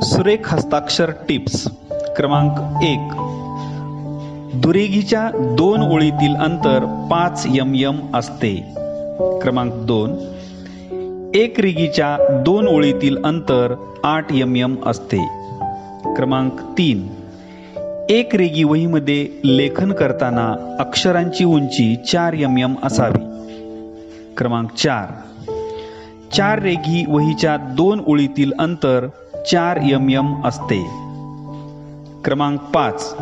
सुरेख हस्ताक्षर टिप्स क्रमांक 1. दुरेघीच्या 2 ओळीतील अंतर 5 mm असते. क्रमांक 2. एक रेघीच्या 2 ओळीतील अंतर 8 mm असते. क्रमांक 3. एक रेघी वहीमध्ये लेखन करताना अक्षरांची उंची 4 mm असावी. क्रमांक 4. 4 रेघी वहीच्या 2 ओळीतील अंतर 4 mm असते. क्रमांक 5.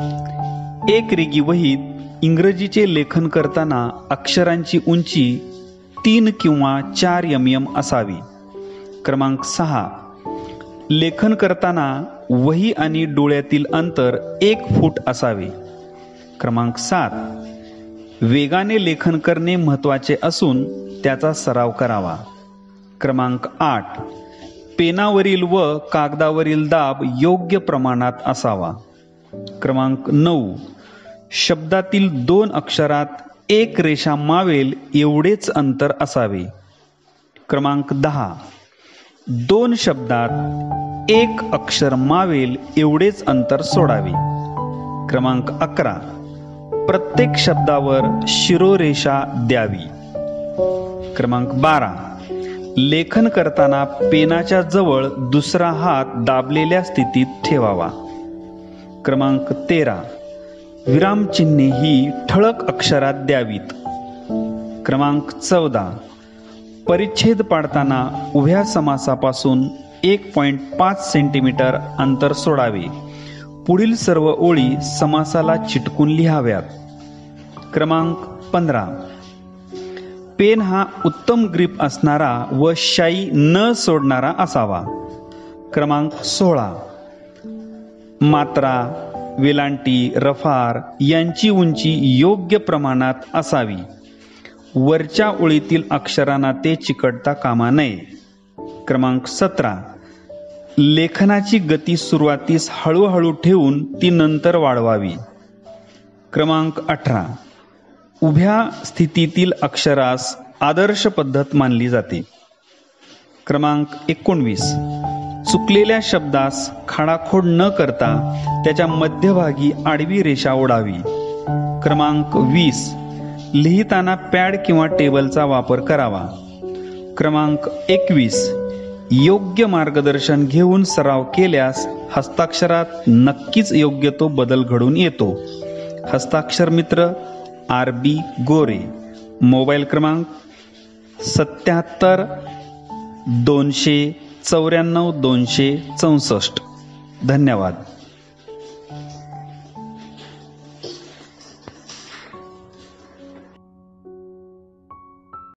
एक रेघी वहीत इंग्रजीचे लेखन करताना अक्षरांची उंची 3 किंवा 4 mm असावी. क्रमांक 6. लेखन करताना वही आणि डोळ्यातील अंतर 1 फूट असावे. क्रमांक 7. वेगाने लेखन करणे महत्त्वाचे असून त्याचा सराव करावा. क्रमांक 8. पेनावरील व कागदावरील दाब योग्य प्रमाणात असावा. क्रमांक 9. शब्दातील 2 अक्षरात 1 रेषा मावेल एवढेच अंतर असावे. क्रमांक 10. 2 शब्दात 1 अक्षर मावेल एवढेच अंतर सोडावे. क्रमांक 11. प्रत्येक शब्दावर शिरोरेषा द्यावी. क्रमांक 12. लेखन करताना पेनाच्या जवळ दुसरा हात दाबलेल्या स्थितीत ठेवावा. क्रमांक 13. विरामचिन्हे ही ठळक अक्षरात द्यावीत. क्रमांक 14. परिच्छेद पाडताना उभ्या समासापासून 1.5 सेंटीमीटर अंतर सोडावे. पुढील सर्व ओळी समासाला चिटकून लिहाव्यात. क्रमांक 15. पेन हा उत्तम ग्रिप असणारा व शाई न सोडणारा असावा. क्रमांक 16. मात्रा, वेलांटी, रफार यांची उंची योग्य प्रमाणात असावी. वरच्या ओळीतील अक्षरांना ते चिकटता कामा नये. क्रमांक 17. लेखनाची गती सुरुवातीस हळूहळू ठेवून ती नंतर वाढवावी. क्रमांक 18. उभ्या स्थितीतील अक्षरास आदर्श पद्धत मानली जाते. क्रमांक 19. चुकलेल्या शब्दास खाडाखोड न करता त्याच्या मध्यभागी आडवी रेषा ओढावी. क्रमांक 20. लिहिताना पॅड किंवा टेबलचा वापर करावा. क्रमांक 21. योग्य मार्गदर्शन घेऊन सराव केल्यास हस्ताक्षरात नक्कीच योग्य तो बदल घडून येतो. हस्ताक्षर मित्र RB गोरे. मोबाईल क्रमांक 77 294 264. धन्यवाद.